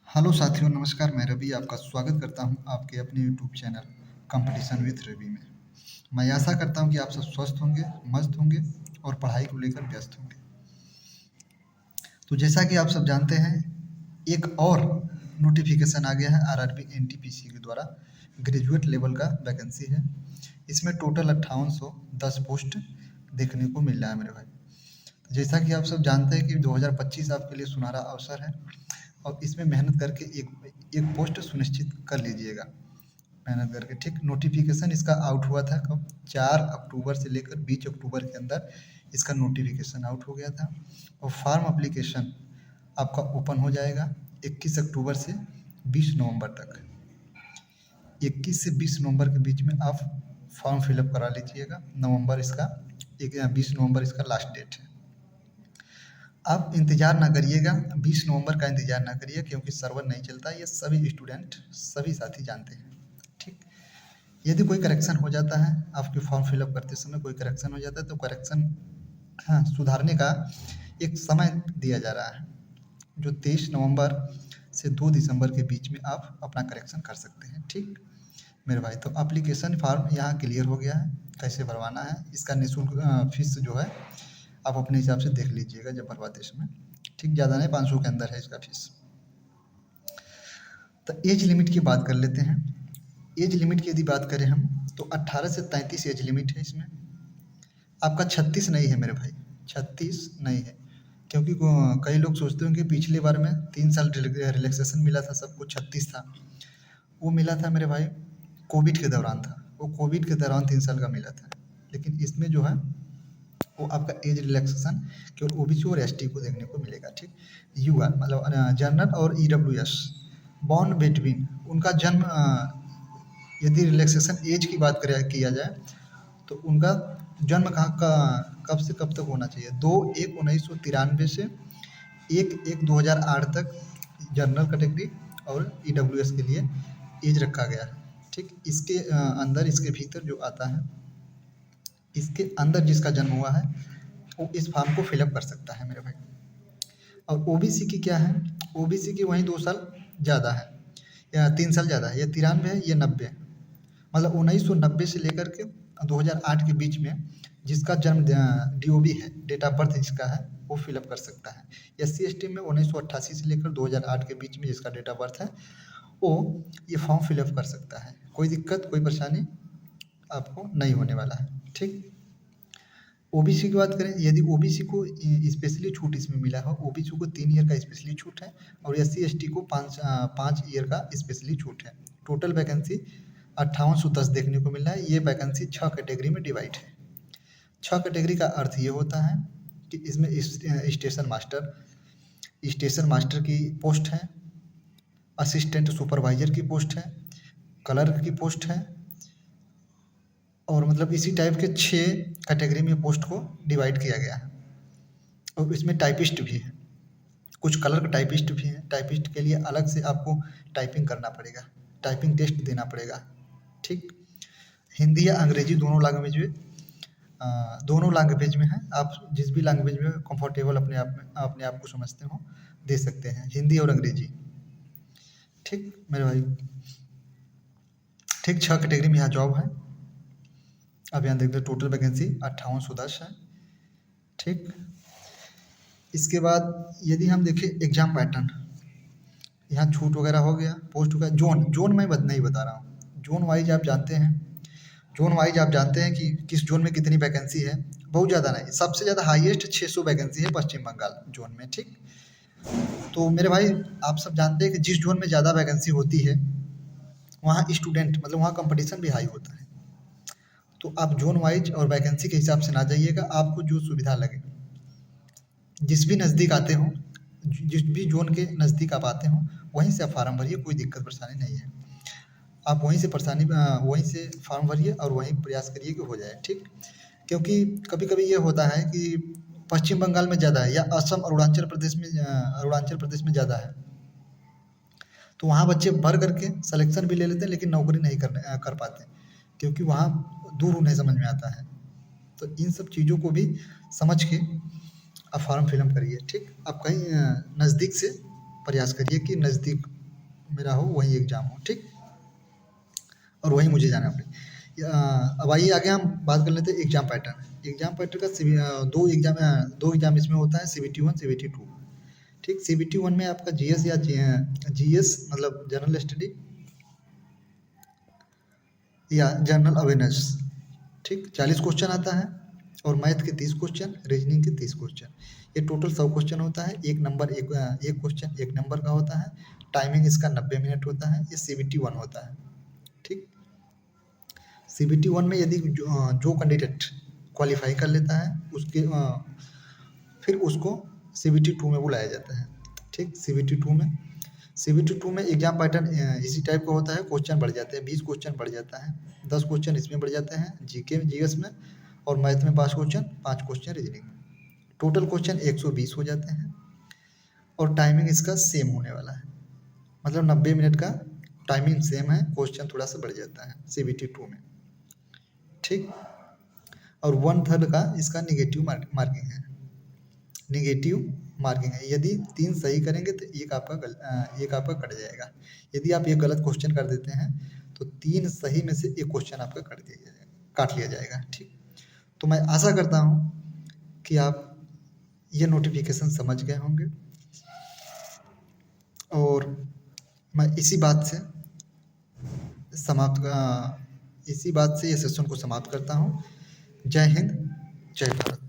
Hello साथियों, नमस्कार। मैं रवि आपका स्वागत करता हूं आपके अपने YouTube channel competition with Ravi में। मैं आशा करता हूं कि आप सब स्वस्थ होंगे, मस्त होंगे और पढ़ाई को लेकर व्यस्त होंगे। तो जैसा कि आप सब जानते हैं, एक और नोटिफिकेशन आ गया है आरआरबी एनटीपीसी के द्वारा। ग्रेजुएट लेवल का वैकेंसी है। इसमें टोटल 5810 पोस्ट देखने को मिल रहा है मेरे भाई। तो जैसा कि आप सब जानते हैं कि 2025 आपके लिए सुनहरा अवसर है और इसमें मेहनत करके एक एक पोस्ट सुनिश्चित कर लीजिएगा। मेहनत करके, ठीक। नोटिफिकेशन इसका आउट हुआ था कब? 4 अक्टूबर से लेकर 20 अक्टूबर के अंदर इसका नोटिफिकेशन आउट हो गया था और फॉर्म अप्लीकेशन आपका ओपन हो जाएगा 21 अक्टूबर से 20 नवंबर तक। 21 से 20 नवंबर के बीच में आप फॉर्म फिलअप करा लीजिएगा। 20 नवंबर इसका लास्ट डेट है। आप इंतज़ार ना करिएगा, 20 नवंबर का इंतज़ार ना करिए, क्योंकि सर्वर नहीं चलता। ये सभी स्टूडेंट, सभी साथी जानते हैं, ठीक। यदि कोई करेक्शन हो जाता है, आपके फॉर्म फिलअप करते समय कोई करेक्शन हो जाता है, तो करेक्शन सुधारने का एक समय दिया जा रहा है, जो 23 नवंबर से 2 दिसंबर के बीच में आप अपना करेक्शन कर सकते हैं, ठीक मेरे भाई। तो एप्लीकेशन फॉर्म यहाँ क्लियर हो गया है, कैसे भरवाना है। इसका निःशुल्क फीस जो है आप अपने हिसाब से देख लीजिएगा जब भरवाते समय, ठीक। ज़्यादा नहीं, 500 के अंदर है इसका फीस। तो एज लिमिट की बात कर लेते हैं। एज लिमिट की यदि बात करें हम, तो 18 से 33 एज लिमिट है इसमें। आपका 36 नहीं है मेरे भाई, 36 नहीं है, क्योंकि कई लोग सोचते होंगे कि पिछली बार में 3 साल रिलैक्सेशन मिला था, सबको 36 था। वो मिला था मेरे भाई कोविड के दौरान था, वो कोविड के दौरान 3 साल का मिला था। लेकिन इसमें जो है वो आपका एज रिलैक्सेशन केवल ओबीसी और एसटी को देखने को मिलेगा, ठीक। यूआर मतलब जनरल और ईडब्ल्यूएस बॉर्न बिटवीन, उनका जन्म यदि रिलैक्सेशन एज की बात किया जाए तो उनका जन्म कब से कब तक होना चाहिए? 2/1/1993 से 1/1/2008 तक जनरल कैटेगरी और ईडब्ल्यूएस के लिए एज रखा गया है, ठीक। इसके अंदर, इसके भीतर जो आता है, इसके अंदर जिसका जन्म हुआ है वो इस फॉर्म को फिलअप कर सकता है मेरे भाई। और ओबीसी की क्या है? ओबीसी की वहीं 2 साल ज़्यादा है या 3 साल ज़्यादा है। ये 93 है, ये 90 है। मतलब 1990 से लेकर के 2008 के बीच में जिसका जन्म डीओबी है, डेट ऑफ बर्थ जिसका है, वो फिलअप कर सकता है। एससी एसटी में 1988 से लेकर 2008 के बीच में जिसका डेट ऑफ बर्थ है, वो ये फॉर्म फिलअप कर सकता है। कोई दिक्कत, कोई परेशानी आपको नहीं होने वाला है, ठीक। ओबीसी की बात करें, यदि ओबीसी को स्पेशली छूट इसमें मिला है, ओबीसी को 3 ईयर का स्पेशली छूट है और एससी एसटी को 5 ईयर का स्पेशली छूट है। टोटल वैकेंसी 5810 देखने को मिल रहा है। ये वैकेंसी 6 कैटेगरी में डिवाइड है। 6 कैटेगरी का अर्थ ये होता है कि इसमें स्टेशन मास्टर की पोस्ट है, असिस्टेंट सुपरवाइजर की पोस्ट है, क्लर्क की पोस्ट है, और मतलब इसी टाइप के 6 कैटेगरी में पोस्ट को डिवाइड किया गया है। और इसमें टाइपिस्ट भी है, कुछ क्लर्क टाइपिस्ट भी हैं। टाइपिस्ट के लिए अलग से आपको टाइपिंग करना पड़ेगा, टाइपिंग टेस्ट देना पड़ेगा, ठीक। हिंदी या अंग्रेजी दोनों लैंग्वेज में है। आप जिस भी लैंग्वेज में कंफर्टेबल अपने आप को समझते हो दे सकते हैं, हिंदी और अंग्रेजी, ठीक मेरे भाई, ठीक। 6 कैटेगरी में यहाँ जॉब है। अब यहाँ देखते हैं टोटल वैकेंसी 5810 है, ठीक। इसके बाद यदि हम देखें एग्जाम पैटर्न, यहाँ छूट वगैरह हो गया, पोस्ट हो गया। जोन मैं नहीं बता रहा हूँ, जोन वाइज आप जानते हैं, कि किस जोन में कितनी वैकेंसी है। बहुत ज़्यादा नहीं, सबसे ज़्यादा हाईएस्ट 600 वैकेंसी है पश्चिम बंगाल जोन में, ठीक। तो मेरे भाई, आप सब जानते हैं कि जिस जोन में ज़्यादा वैकेंसी होती है वहाँ स्टूडेंट, मतलब वहाँ कंपटीशन भी हाई होता है। तो आप जोन वाइज और वैकेंसी के हिसाब से ना जाइएगा, आपको जो सुविधा लगे, जिस भी नज़दीक आते हो, जिस भी जोन के नज़दीक आप आते हो, वहीं से आप फार्म भरिए, कोई दिक्कत परेशानी नहीं है। आप वहीं से फार्म भरिए और वहीं प्रयास करिए कि हो जाए, ठीक। क्योंकि कभी कभी ये होता है कि पश्चिम बंगाल में ज़्यादा है या असम और अरुणाचल प्रदेश में ज़्यादा है, तो वहाँ बच्चे भर करके सिलेक्शन भी ले लेते हैं, लेकिन नौकरी नहीं कर पाते, क्योंकि वहाँ दूर उन्हें समझ में आता है। तो इन सब चीज़ों को भी समझ के आप फॉर्म फिलअप करिए, ठीक। आप कहीं नज़दीक से प्रयास करिए कि नज़दीक मेरा हो वही एग्ज़ाम हो, ठीक, और वही मुझे जाना पड़े। अब आइए आगे हम बात कर लेते हैं एग्ज़ाम पैटर्न। एग्ज़ाम पैटर्न का दो एग्ज़ाम इसमें होता है, CBT 1 CBT 2, ठीक। CBT 1 में आपका जीएस या जीएस मतलब जनरल स्टडी या जनरल अवेयरनेस, ठीक, 40 क्वेश्चन आता है, और मैथ के 30 क्वेश्चन, रीजनिंग के 30 क्वेश्चन। ये टोटल 100 क्वेश्चन होता है। एक क्वेश्चन 1 नंबर का होता है। टाइमिंग इसका 90 मिनट होता है। ये CBT 1 होता है, ठीक। CBT 1 में यदि जो कैंडिडेट क्वालीफाई कर लेता है फिर उसको CBT 2 में बुलाया जाता है, ठीक। CBT 2 में एग्जाम पैटर्न इसी टाइप का होता है। क्वेश्चन बढ़ जाते हैं, 20 क्वेश्चन बढ़ जाता है, 10 क्वेश्चन इसमें बढ़ जाते हैं जीके जीएस में, और मैथ में 5 क्वेश्चन, 5 क्वेश्चन रीजनिंग में। टोटल क्वेश्चन 120 हो जाते हैं, और टाइमिंग इसका सेम होने वाला है, मतलब 90 मिनट का टाइमिंग सेम है। क्वेश्चन थोड़ा सा बढ़ जाता है CBT 2 में, ठीक। और 1/3 का इसका निगेटिव मार्किंग है। निगेटिव मार्किंग है, यदि 3 सही करेंगे तो एक आपका कट जाएगा। यदि आप ये गलत क्वेश्चन कर देते हैं तो 3 सही में से एक क्वेश्चन आपका काट लिया जाएगा, ठीक। तो मैं आशा करता हूँ कि आप ये नोटिफिकेशन समझ गए होंगे, और मैं इसी बात से ये सेशन को समाप्त करता हूँ। जय हिंद, जय भारत।